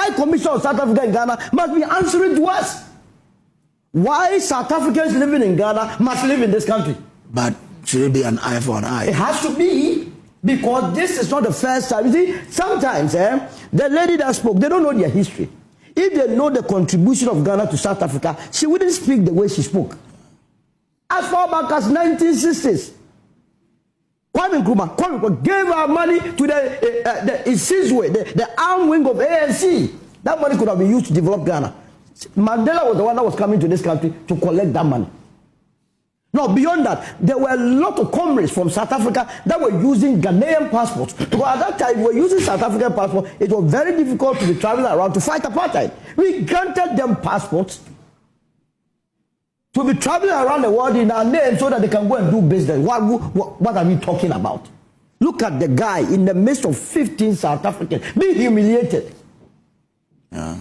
High Commissioner of South Africa in Ghana must be answering to us. Why South Africans living in Ghana must live in this country? But should it be an eye for an eye? It has to be, because this is not the first time. You see, sometimes the lady that spoke, they don't know their history. If they know the contribution of Ghana to South Africa, she wouldn't speak the way she spoke. As far back as 1960s, Kwame Nkrumah gave our money to the Isizwe, the arm wing of ANC. That money could have been used to develop Ghana. Mandela was the one that was coming to this country to collect that money. No, beyond that, there were a lot of comrades from South Africa that were using Ghanaian passports. Because at that time, we were using South African passports. It was very difficult to be traveling around to fight apartheid. We granted them passports to be traveling around the world in our name so that they can go and do business. What are we talking about? Look at the guy in the midst of 15 South Africans being humiliated. Yeah.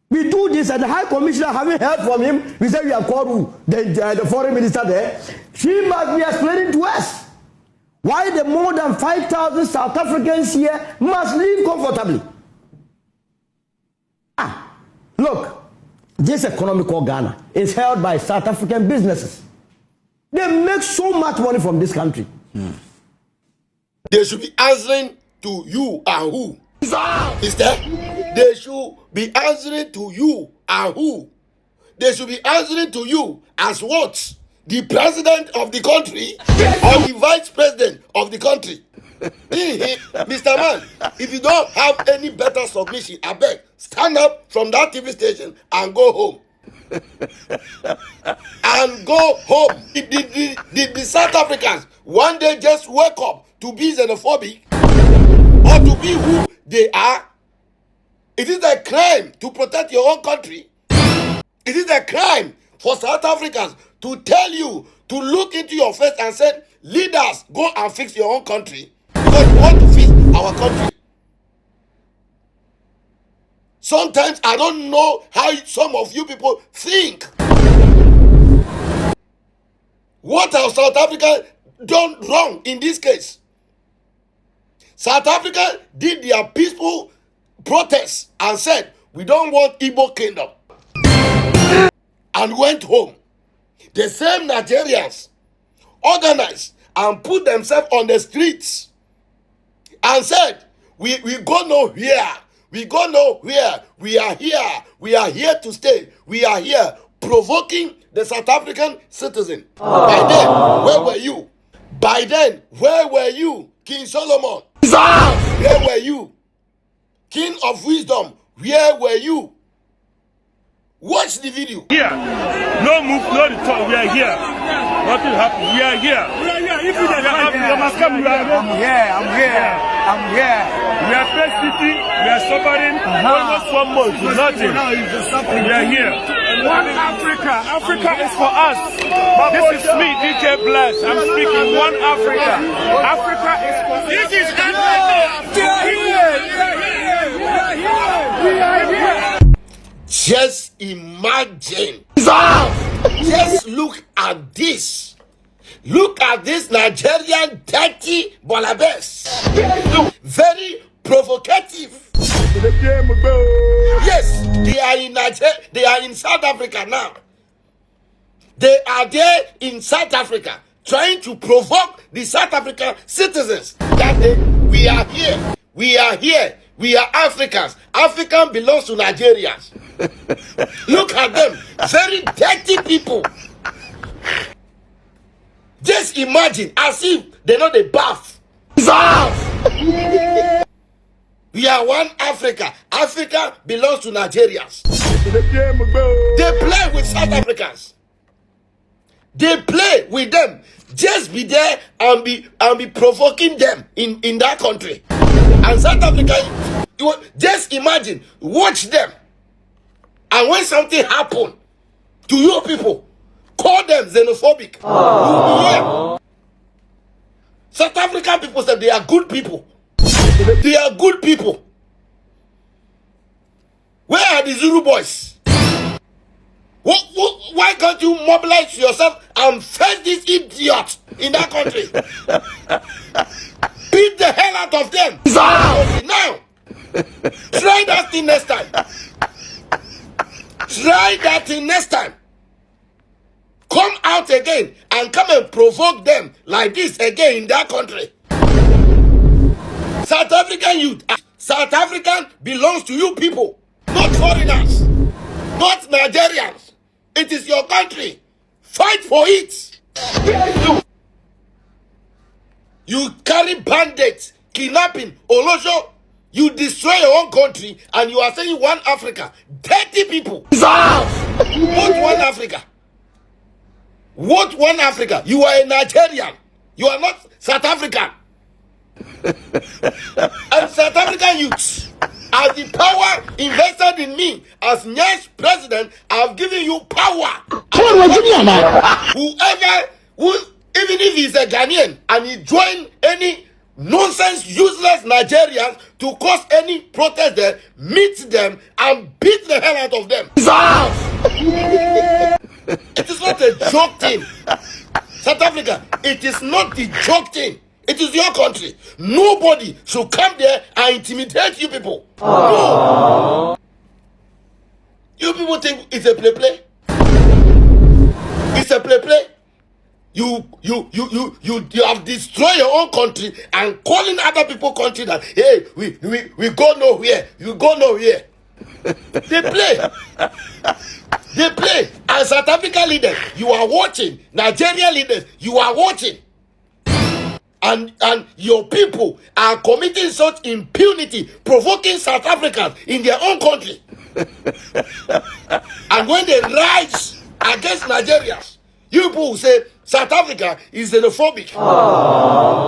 We do this, and the High Commissioner, having heard from him, we said we have called the foreign minister there. She must be explaining to us why the more than 5,000 South Africans here must live comfortably. Look, this economy called Ghana is held by South African businesses. They make so much money from this country. They should be answering to you and who? Is that? They should be answering to you and who? They should be answering to you as what? The president of the country or the vice president of the country? Mr. Man, if you don't have any better submission, I beg, stand up from that TV station and go home. And go home. The South Africans one day just wake up to be xenophobic or to be who they are. It is a crime to protect your own country. It is a crime for South Africans to tell you to look into your face and say, leaders, go and fix your own country because we want to fix our country. Sometimes I don't know how some of you people think. What have South Africa done wrong in this case? South Africa did their peaceful protest and said, we don't want Igbo kingdom, and went home. The same Nigerians organized and put themselves on the streets and said, we go nowhere, we go nowhere, we are here to stay, we are here, provoking the South African citizen. By then, where were you? By then, where were you? King Solomon, where were you? King of Wisdom, where were you? Watch the video. Here. No move, no return. We are here. Nothing happened. We are here. If you must come, we are here. I'm here. We are first city. We are suffering almost 1 month. Nothing. We are here. One Africa. Africa is for us. This is me, DJ Bless. I'm speaking. One Africa. Africa is for us. This is Africa. Just imagine. Just look at this. Look at this Nigerian dirty bolabes. Very provocative. Yes, they are in Nigeria. They are in South Africa now. They are there in South Africa trying to provoke the South African citizens that we are here. We are here. We are Africans. African belongs to Nigerians. Look at them. Very dirty people. Just imagine as if they know the bath. We are one Africa. Africa belongs to Nigerians. They play with South Africans. They play with them. Just be there and be provoking them in that country. And South Africa, just imagine, watch them. And when something happen to your people, call them xenophobic. Yeah. South African people say they are good people. They are good people. Where are the Zulu boys? Why can't you mobilize yourself and face this idiot in that country? Beat the hell out of them now. Try that thing next time. Try that thing next time. Come out again and come and provoke them like this again in that country. South African youth. South African belongs to you people, not foreigners, not Nigerians. It is your country. Fight for it. You carry bandits, kidnapping, Olosho. You destroy your own country and you are saying one Africa. 30 people. What one Africa? What one Africa? You are a Nigerian. You are not South African. And South African youths, as the power invested in me as next president, I've given you power. Whoever, even if he's a Ghanaian and he join any nonsense, useless Nigerians to cause any protest there, meet them and beat the hell out of them. It is not a joke thing. South Africa, it is not the joke thing. It is your country. Nobody should come there and intimidate you people. No. You people think it's a play? It's a play. You have destroyed your own country and calling other people country that, hey, we go nowhere. You go nowhere. They play. They play. As South African leaders, you are watching. Nigerian leaders, you are watching. And your people are committing such impunity, provoking South Africans in their own country. And when they rise against Nigerians, you people will say South Africa is xenophobic.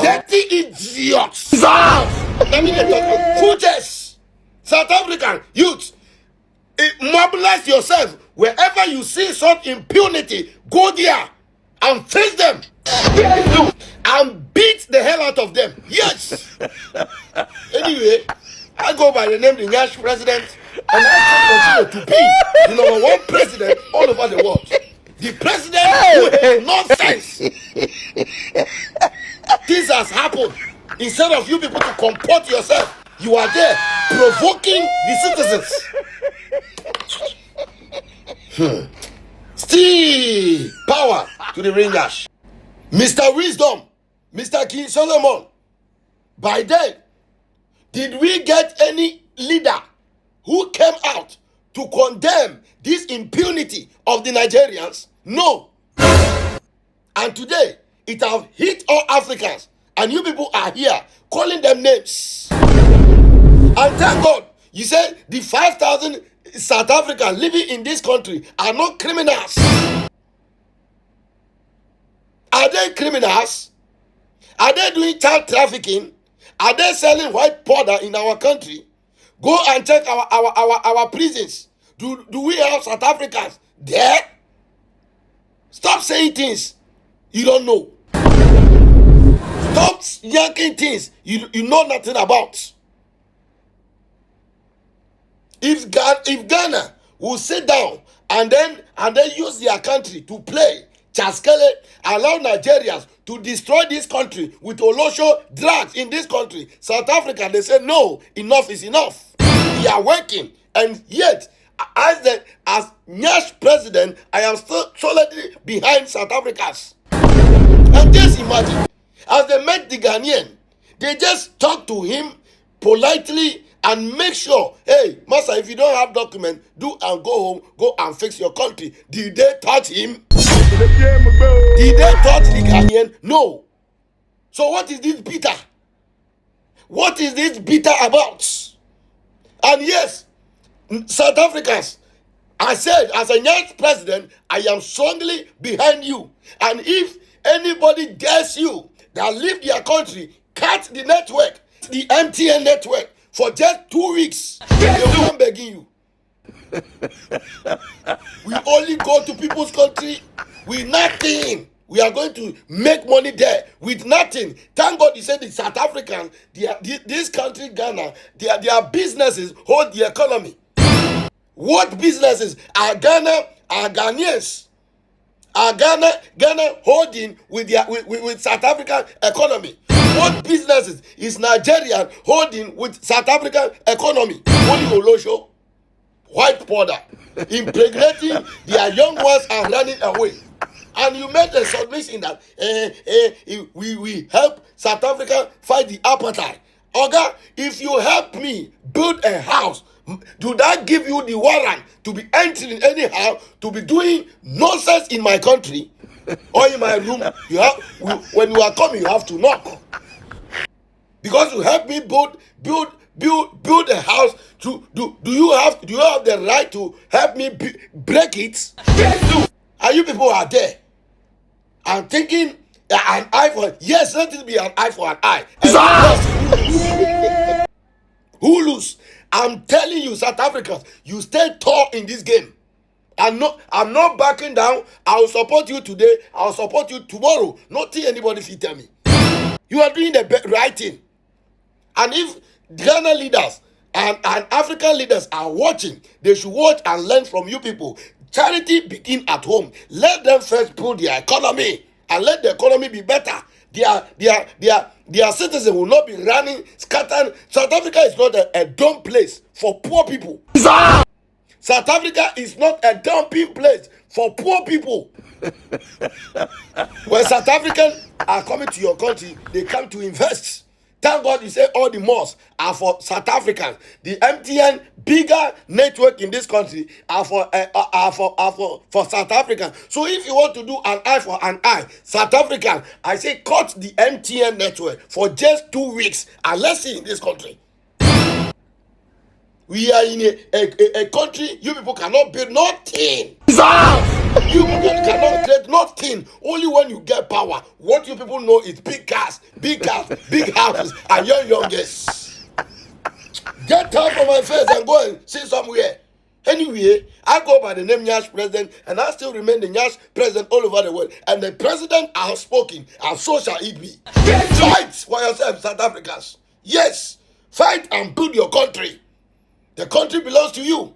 30 idiots. Let me talk about fools. South African youth, mobilize yourself. Wherever you see such impunity, go there and face them. And beat the hell out of them. Yes. Anyway, I go by the name the Nyash president, and I continue to be the number one president all over the world. The president who has nonsense. This has happened. Instead of you people to comport yourself, you are there provoking the citizens. Still power to the ringers. Mr. Wisdom, Mr. King Solomon, by then, did we get any leader who came out to condemn this impunity of the Nigerians? No. And today, it has hit all Africans, and you people are here calling them names. And thank God, you said the 5,000 South Africans living in this country are not criminals. Are they criminals? Are they doing child trafficking? Are they selling white powder in our country? Go and check our prisons. Do we have South Africans there? Stop saying things you don't know. Stop yanking things you know nothing about. If Ghana will sit down and then use their country to play Chaskele, allow Nigerians to destroy this country with Olosho drugs in this country, South Africa, they say no, enough is enough. We are working, and yet as Nyash president, I am still solidly behind South Africans. And just imagine, as they met the Ghanaian, they just talk to him politely and make sure, hey, master, if you don't have document, do and go home, go and fix your country. Did they touch him? Did they touch the Ghanaian? No. So what is this bitter? What is this bitter about? And yes, South Africans, I said, as a young president, I am strongly behind you. And if anybody dares you that leave their country, cut the network, the MTN network, for just 2 weeks, they will come begging you. We only go to people's country with nothing. We are going to make money there with nothing. Thank God you said the South Africans, this country, Ghana, their businesses hold the economy. What businesses are Ghanaians? Are Ghana holding with South African economy? What businesses is Nigeria holding with South African economy? Only Olosho, white powder, impregnating their young ones and running away. And you made a submission that we help South Africa fight the apartheid. Oga, if you help me build a house, do that give you the warrant to be entering anyhow, to be doing nonsense in my country or in my room? You have, when you are coming, you have to knock. Because you help me build a house. Do you have the right to help me break it? Yes, are you people are there? I'm thinking an eye for, yes, let it be an eye for an eye. Who lose? I'm telling you, South Africans, you stay tall in this game. I'm not backing down. I'll support you today. I'll support you tomorrow. Nothing anybody will tell me. You are doing the right thing. And if Ghana leaders and African leaders are watching, they should watch and learn from you people. Charity begin at home. Let them first build their economy and let the economy be better. Their citizens will not be running, scattered. South Africa is not a dumb place for poor people. South Africa is not a dumping place for poor people. When South Africans are coming to your country, they come to invest. Thank God you say all the malls are for South Africans. The MTN bigger network in this country are for South Africans. So if you want to do an eye for an eye, South African, I say cut the MTN network for just 2 weeks and let's see in this country. We are in a country you people cannot build nothing. You people cannot create nothing. Only when you get power. What you people know is big cars, big houses, and youngest. Get out from my face and go and sit somewhere. Anyway, I go by the name Nyash President, and I still remain the Nyash President all over the world. And the President has spoken, and so shall it be. Fight for yourself, South Africans. Yes, fight and build your country. The country belongs to you.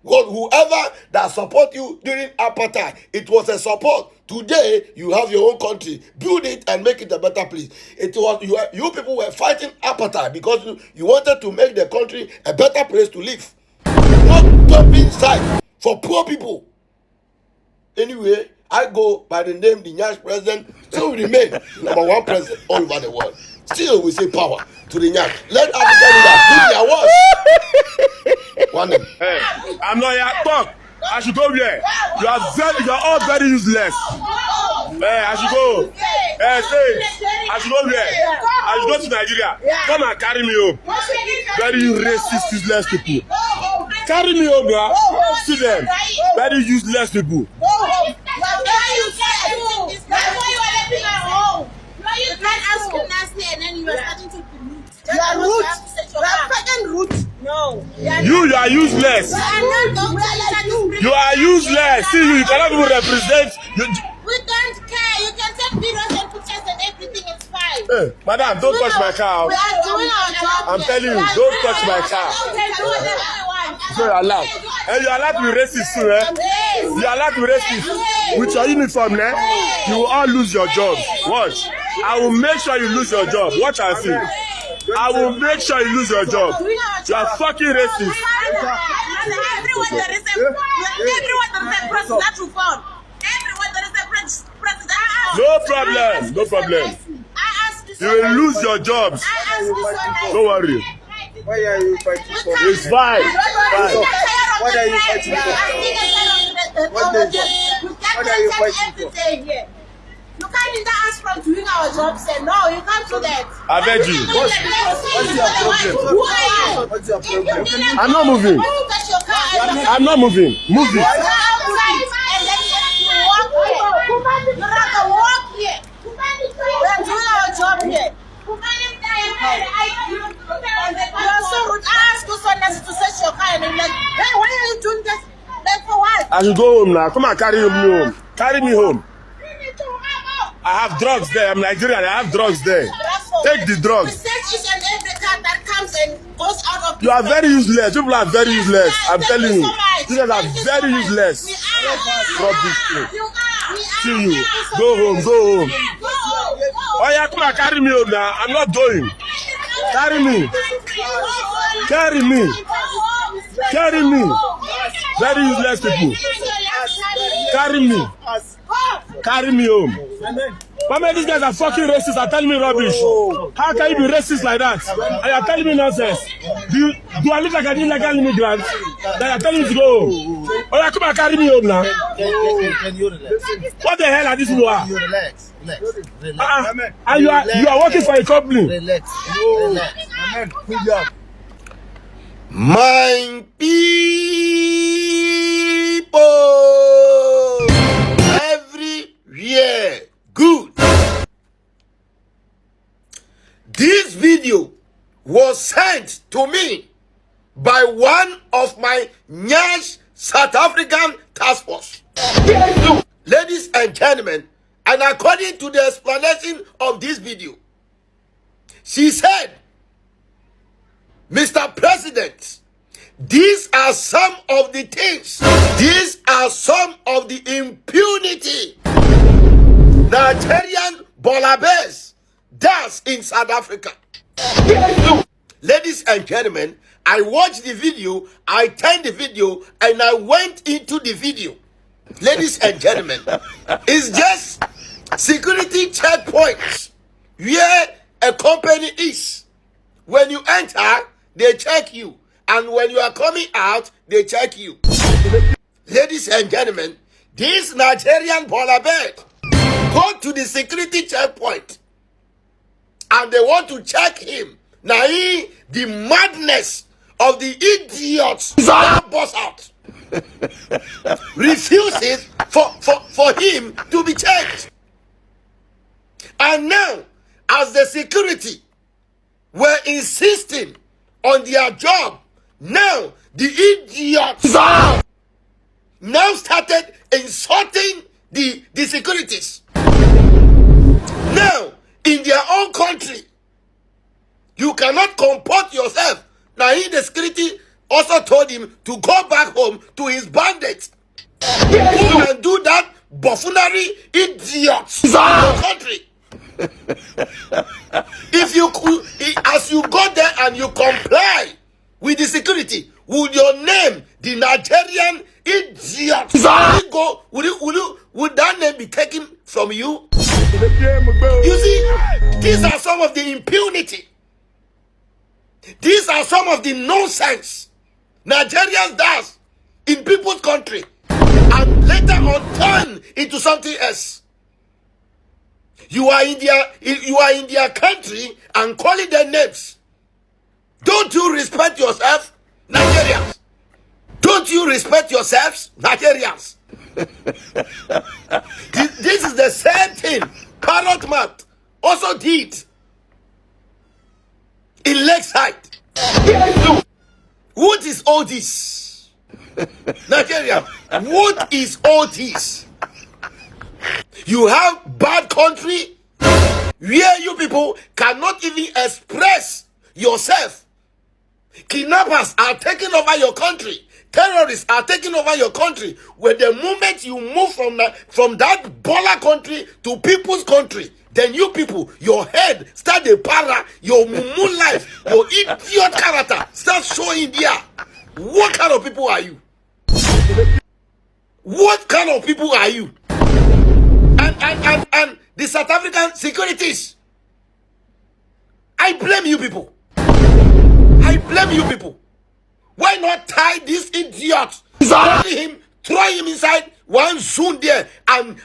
God, whoever that support you during apartheid, it was a support. Today, you have your own country. Build it and make it a better place. It was you people were fighting apartheid because you wanted to make the country a better place to live. Not dumping site for poor people. Anyway, I go by the name the Nyash President, still remain #1 president all over the world. Still, we say power to the Nyash. Let African leaders do their work. One name. Hey, I'm not here. Talk. I should go here. You are all very useless. Hey, I should go. Hey, say, I should go here. I should go to Nigeria. Come and carry me home. Very racist, useless people. Carry me home, bro. See them. Very useless people. You can't ask him nasty and then you are starting to pollute. You are rude. You are fucking rude. No. You are useless. You are useless. See, you cannot even represent. We don't care. You can take videos and pictures and everything. It's fine. Hey, madam, don't touch my car. We are doing our job. I'm telling you, don't touch my car. So you're allowed. And you're allowed to be racist too, eh? You're allowed to be racist. With your uniform, eh? You will all lose your job. Watch. I will make sure you lose your job. Watch and see. I will make sure you lose your job. You are fucking racist. Everyone there is a president to fall. Everyone there is a president. No problem. No problem. You will lose your jobs. Don't worry. Why are you fighting for? It's fine. Fine. What are you fighting for? What are you fighting for? You can't either ask from doing our jobs and no, you can't do that. I beg you. What's your problem? Who are you? What's your problem? I'm not moving. I'm not moving. Move it. And then you walk here. You rather walk here. We're doing our job here. You are so rude. I ask you so nice to search your car and you're like, hey, why are you doing this? Like for what? I should go home now. Come and carry me home. Carry me home. I have drugs there. I'm Nigerian. I have drugs there. Take the drugs. We search each and every car that comes and goes out of. You are very useless. People are very useless. I'm telling you. You guys are very useless. Drop this thing. See you. Go home. Go home. Oh yeah, come and carry me home now. I'm not going. Carry me. Carry me. Carry me. Very useless people. Carry me. Carry me home. But man, these guys are fucking racist and telling me rubbish. How can you be racist like that? And you're telling me nonsense. Do I look like an illegal immigrant? That you're telling me to go home? Oh yeah, come and carry me home now. What the hell are these people? Relax. And you are working for a company. Relax. My people everywhere. Good. This video was sent to me by one of my Nyash South African task force. Ladies and gentlemen, and according to the explanation of this video, she said, Mr. President, these are some of the things, these are some of the impunity Nigerian Bolabes does in South Africa. Ladies and gentlemen, I watched the video, I turned the video, and I went into the video. Ladies and gentlemen, it's just security checkpoints where a company is. When you enter, they check you. And when you are coming out, they check you. Ladies and gentlemen, this Nigerian Bolabed go to the security checkpoint and they want to check him. Now the madness of the idiots that bust out refuses for him to be checked. And now, as the security were insisting on their job, now the idiots now started insulting the securities. Now, in their own country, you cannot comport yourself. Now, the security also told him to go back home to his bandits. Go and do that buffoonery idiots in your country. If you as you go there and you comply with the security, would your name, the Nigerian idiot, would that name be taken from you? You see, these are some of the impunity. These are some of the nonsense Nigerians does in people's country and later on turn into something else. You are in their country and calling their names. Don't you respect yourself, Nigerians? Don't you respect yourselves, Nigerians? This is the same thing Parrot Mat also did in Lakeside. What is all this? Nigeria, what is all this? You have bad country where you people cannot even express yourself. Kidnappers are taking over your country. Terrorists are taking over your country. When the moment you move from that baller country to people's country, then you people, your head start the para, your mumu life, your idiot character start showing there. What kind of people are you? What kind of people are you? And the South African securities. I blame you people. I blame you people. Why not tie this idiot, bury him, throw him inside one zone there and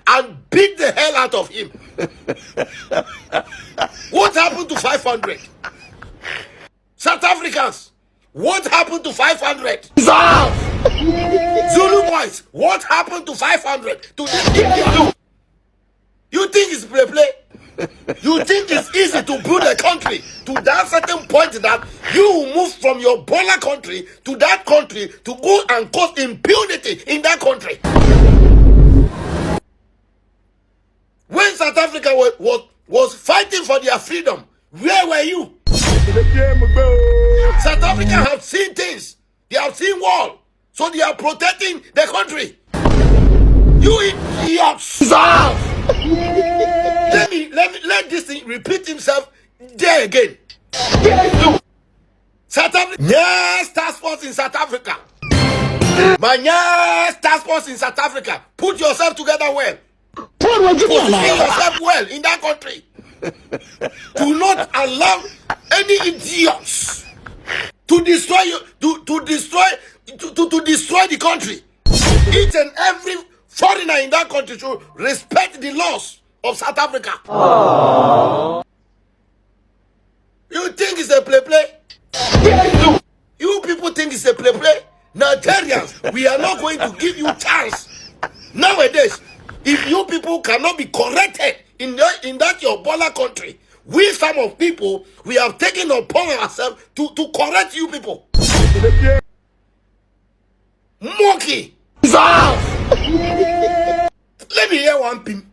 beat the hell out of him? What happened to 500? South Africans, what happened to 500? Zulu boys, what happened to 500? To this idiot? You think it's play? You think it's easy to build a country to that certain point that you move from your baller country to that country to go and cause impunity in that country? When South Africa was fighting for their freedom, where were you? South Africa have seen things. They have seen war. So they are protecting the country. You idiots! Let me let this thing repeat himself there again. South Africa. Yes, task force in South Africa. My yes, task force in South Africa. Put yourself together well. Position yourself well in that country. Do not allow any idiots to destroy you, to destroy the country. Each and every foreigner in that country should respect the laws of South Africa. Aww. You think it's a play? You people think it's a play? Nigerians, we are not going to give you chance. Nowadays, if you people cannot be corrected in that your baller country, we some of people, we have taken upon ourselves to correct you people. Monkey. Let me hear one pin.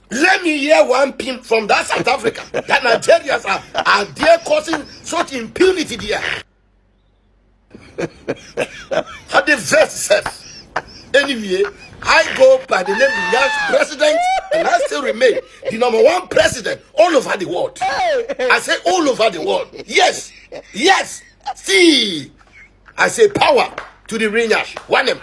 Let me hear one pin from that South Africa. That Nigerians are there causing such impunity there. How the verse says. Anyway, I go by the name of Young President, and I still remain the #1 president all over the world. I say all over the world. Yes, yes. See, I say power to the Ringers. One name.